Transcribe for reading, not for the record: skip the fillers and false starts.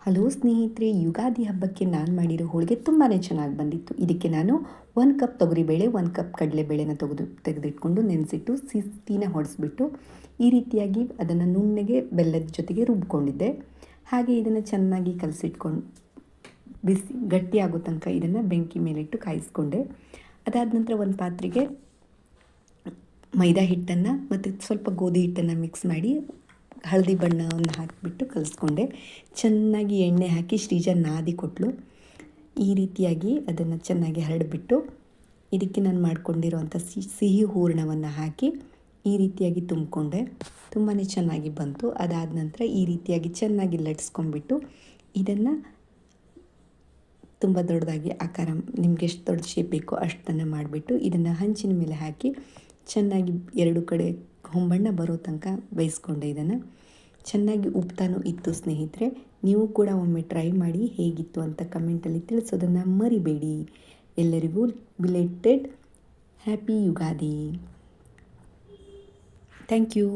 Hello ಸ್ನೇಹಿತರೆ, ಯುಗಾದಿ ಹಬ್ಬಕ್ಕೆ ನಾನು ಮಾಡಿರೋ ಹೋಳಿಗೆ ತುಂಬಾ ಚೆನ್ನಾಗಿ ಬಂದಿತ್ತು. ಇದಕ್ಕೆ ನಾನು 1 ಕಪ್ ತೊಗರಿಬೇಳೆ, 1 ಕಪ್ ಕಡಲೆಬೇಳೆನ ತೆಗೆದಿಟ್ಕೊಂಡು ನೆನೆಸಿಟ್ಟು ಸಿಹಿನ ಹೊಡೆಸ್ಬಿಟ್ಟು ಈ ರೀತಿಯಾಗಿ ಅದನ್ನು ನುಣ್ಣಗೆ ಬೆಲ್ಲದ ಜೊತೆಗೆ ರುಬ್ಕೊಂಡಿದ್ದೆ. ಹಾಗೆ ಇದನ್ನು ಚೆನ್ನಾಗಿ ಕಲಸಿಟ್ಕೊಂಡು ಬಿಸಿ ಗಟ್ಟಿಯಾಗೋ ತನಕ ಇದನ್ನು ಬೆಂಕಿ ಮೇಲಿಟ್ಟು ಕಾಯಿಸ್ಕೊಂಡೆ. ಅದಾದ ನಂತರ ಒಂದು ಪಾತ್ರೆಗೆ ಮೈದಾ ಹಿಟ್ಟನ್ನು ಮತ್ತು ಸ್ವಲ್ಪ ಗೋಧಿ ಹಿಟ್ಟನ್ನು ಮಿಕ್ಸ್ ಮಾಡಿ ಹಳದಿ ಬಣ್ಣವನ್ನು ಹಾಕಿಬಿಟ್ಟು ಕಲಿಸ್ಕೊಂಡೆ. ಚೆನ್ನಾಗಿ ಎಣ್ಣೆ ಹಾಕಿ ಶ್ರೀಜ ನಾದಿ ಕೊಟ್ಟಳು. ಈ ರೀತಿಯಾಗಿ ಅದನ್ನು ಚೆನ್ನಾಗಿ ಹರಡಿಬಿಟ್ಟು ಇದಕ್ಕೆ ನಾನು ಮಾಡ್ಕೊಂಡಿರೋವಂಥ ಸಿಹಿ ಹೂರಣವನ್ನು ಹಾಕಿ ಈ ರೀತಿಯಾಗಿ ತುಂಬಿಕೊಂಡೆ. ತುಂಬಾ ಚೆನ್ನಾಗಿ ಬಂತು. ಅದಾದ ನಂತರ ಈ ರೀತಿಯಾಗಿ ಚೆನ್ನಾಗಿ ಲಟ್ಸ್ಕೊಂಡ್ಬಿಟ್ಟು ಇದನ್ನು ತುಂಬ ದೊಡ್ಡದಾಗಿ ಆಕಾರ ನಿಮಗೆ ಎಷ್ಟು ದೊಡ್ಡ ಶೇಪ್ ಬೇಕೋ ಅಷ್ಟನ್ನು ಮಾಡಿಬಿಟ್ಟು ಇದನ್ನು ಹಂಚಿನ ಮೇಲೆ ಹಾಕಿ ಚೆನ್ನಾಗಿ 2 ಕಡೆ ಹೊಂಬಣ್ಣ ಬರೋ ತನಕ ಬೇಯಿಸ್ಕೊಂಡೆ. ಇದನ್ನು ಚೆನ್ನಾಗಿ ಉಪ್ತಾನೂ ಇತ್ತು ಸ್ನೇಹಿತರೆ. ನೀವು ಕೂಡ ಒಮ್ಮೆ ಟ್ರೈ ಮಾಡಿ, ಹೇಗಿತ್ತು ಅಂತ ಕಮೆಂಟಲ್ಲಿ ತಿಳಿಸೋದನ್ನು ಮರಿಬೇಡಿ. ಎಲ್ಲರಿಗೂ belated happy Ugadi. Thank you.